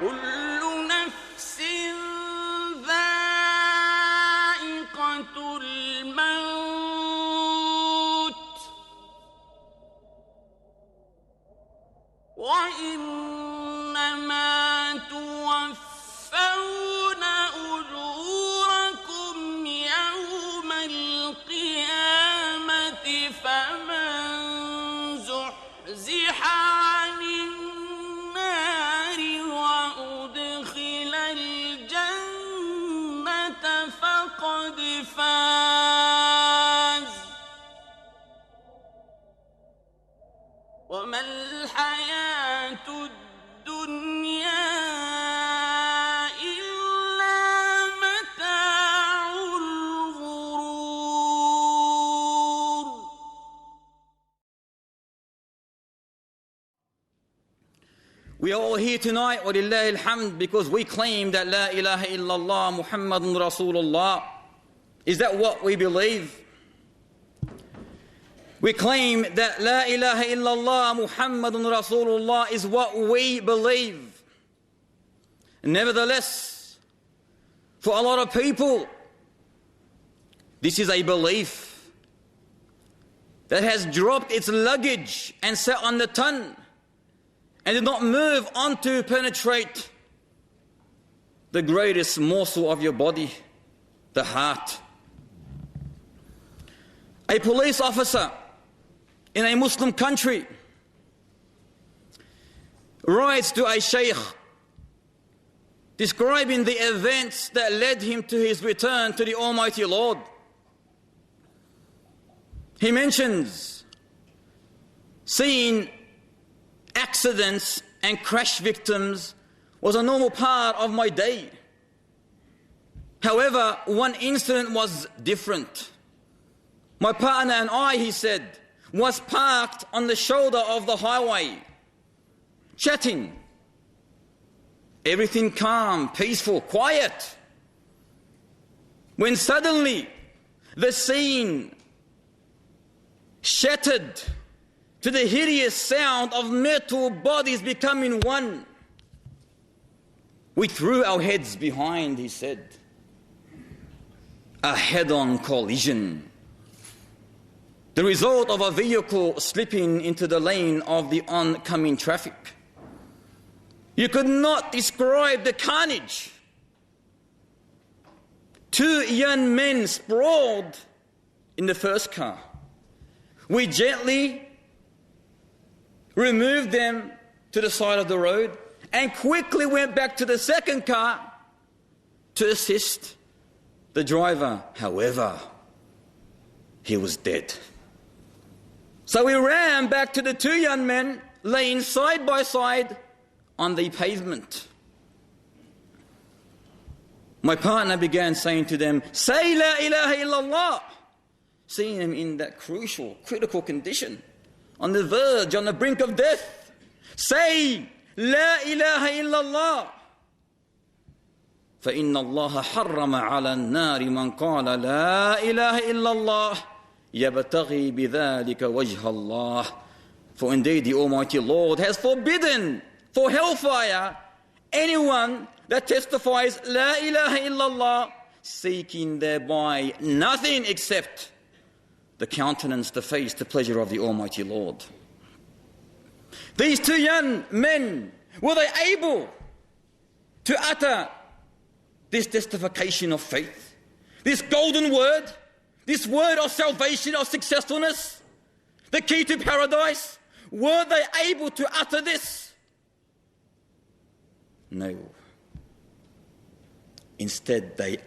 كل نفس ذائقة الموت وإنما توفون أجوركم يوم القيامة فمن زحزح عن النار وأدخل الجنة فقد فاز وما الحياة الدنيا إلا متاع الغرور. We are all here tonight, وَلِلَّهِ الْحَمْدِ, because we claim that La ilaha illallah Muhammadun Rasulullah. Is that what we believe? We claim that La ilaha illallah Muhammadun Rasulullah is what we believe. Nevertheless, for a lot of people, this is a belief that has dropped its luggage and sat on the tongue and did not move on to penetrate the greatest morsel of your body, the heart. A police officer in a Muslim country writes to a sheikh describing the events that led him to his return to the Almighty Lord. He mentions seeing accidents and crash victims was a normal part of my day. However, one incident was different. My partner and I, he said, was parked on the shoulder of the highway, chatting. Everything calm, peaceful, quiet. When suddenly the scene shattered to the hideous sound of metal bodies becoming one. We threw our heads behind, he said. A head-on collision. The result of a vehicle slipping into the lane of the oncoming traffic. You could not describe the carnage. 2 young men sprawled in the first car. We gently removed them to the side of the road and quickly went back to the second car to assist the driver. However, he was dead. So we ran back to the 2 young men laying side by side on the pavement. My partner began saying to them, "Say La ilaha illallah," seeing them in that crucial, critical condition, on the verge, on the brink of death. Say La ilaha illallah. فَإِنَّ اللَّهَ حَرَّمَ عَلَى النَّارِ مَنْ قَالَ لَا إِلَهَ إِلَّا اللَّهِ يَبْتَغِي بِذَلِكَ وَجْهَ اللَّهِ. For indeed the Almighty Lord has forbidden for hellfire anyone that testifies La ilaha illallah, seeking thereby nothing except the countenance, the face, the pleasure of the Almighty Lord. These 2 young men, were they able to utter this testification of faith, this golden word, this word of salvation, of successfulness, the key to paradise? Were they able to utter this? No. Instead, they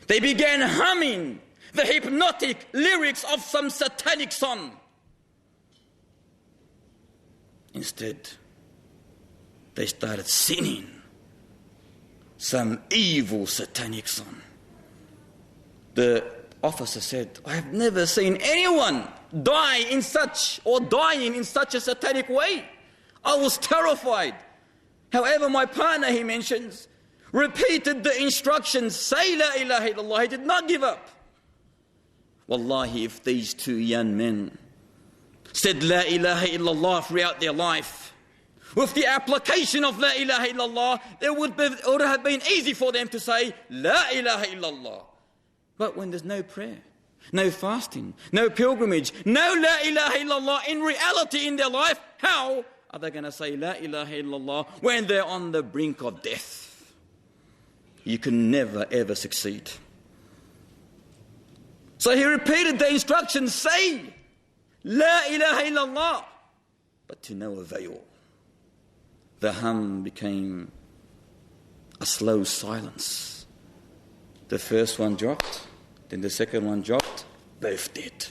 began humming the hypnotic lyrics of some satanic song. Instead, they started singing some evil satanic song. The officer said, "I have never seen anyone dying in such a satanic way. I was terrified." However, my partner, he mentions, repeated the instructions, "Say La ilaha illallah." He did not give up. Wallahi, if these 2 young men said La ilaha illallah throughout their life, with the application of La ilaha illallah, it would have been easy for them to say La ilaha illallah. But when there's no prayer, no fasting, no pilgrimage, no La ilaha illallah in reality in their life, how are they going to say La ilaha illallah when they're on the brink of death? You can never ever succeed. So he repeated the instructions, say La ilaha illallah, but to no avail. The hum became a slow silence. The first one dropped, then the second one dropped, both did.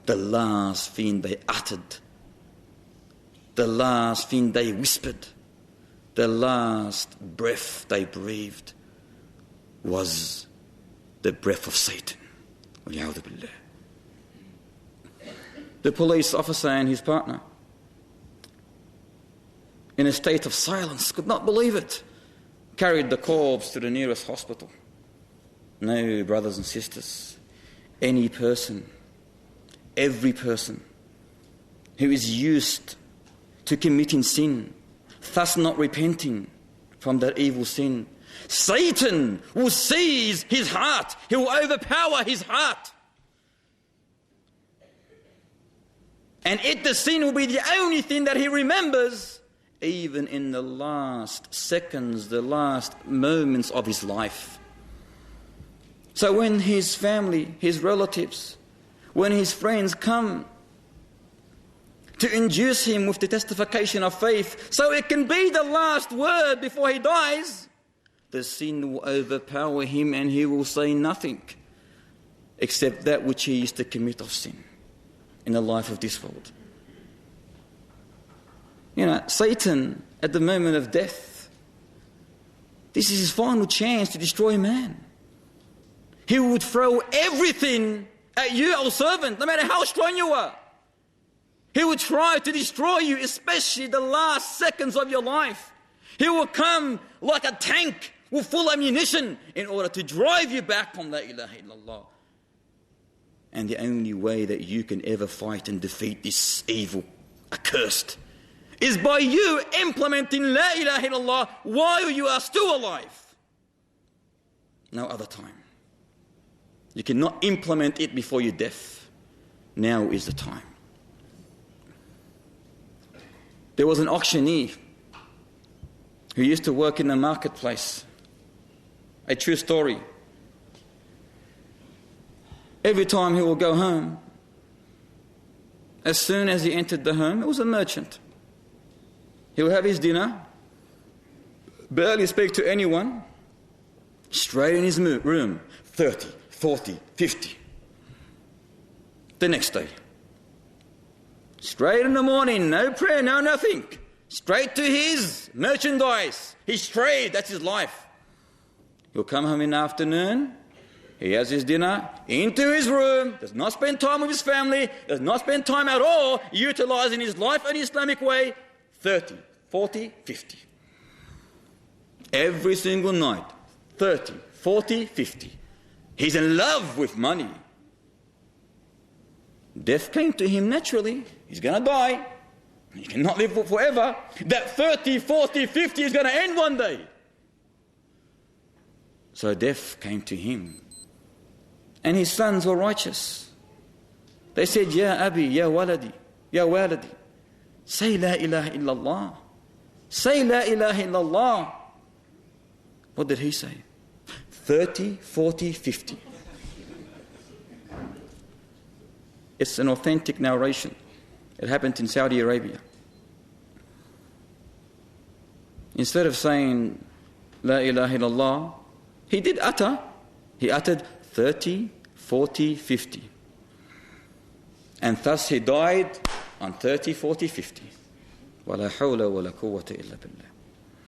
The last thing they uttered, the last thing they whispered, the last breath they breathed was the breath of Satan. The police officer and his partner, in a state of silence, could not believe it, carried the corpse to the nearest hospital. No, brothers and sisters, any person, every person who is used to committing sin, thus not repenting from that evil sin, Satan will seize his heart. He will overpower his heart. And the sin will be the only thing that he remembers, even in the last seconds, the last moments of his life. So when his family, his relatives, when his friends come to induce him with the testification of faith, so it can be the last word before he dies, the sin will overpower him and he will say nothing except that which he used to commit of sin in the life of this world. Satan, at the moment of death, this is his final chance to destroy man. He would throw everything at you, O servant, no matter how strong you are. He would try to destroy you, especially the last seconds of your life. He will come like a tank with full ammunition in order to drive you back from La ilaha illallah. And the only way that you can ever fight and defeat this evil, accursed, is by you implementing La ilaha illallah while you are still alive. No other time. You cannot implement it before your death. Now is the time. There was an auctioneer who used to work in the marketplace. A true story. Every time he would go home, as soon as he entered the home, it was a merchant. He would have his dinner, barely speak to anyone, straight in his room, 30, 40, 50. The next day, straight in the morning, no prayer, no nothing, straight to his merchandise, his trade, that's his life. He'll come home in the afternoon, he has his dinner, into his room, does not spend time with his family, does not spend time at all utilizing his life in the Islamic way. 30, 40, 50. Every single night, 30, 40, 50. He's in love with money. Death came to him naturally. He's going to die. He cannot live forever. That 30, 40, 50 is going to end one day. So death came to him. And his sons were righteous. They said, Ya Abi, Ya Waladi, Ya Waladi, say La ilaha illallah. Say La ilaha illallah. What did he say? 30, 40, 50. It's an authentic narration. It happened in Saudi Arabia. Instead of saying La ilaha illallah, he uttered 30, 40, 50. And thus he died on 30, 40, 50. وَلَا حَوْلَ وَلَا قُوَّةَ إِلَّا بِاللَّهِ.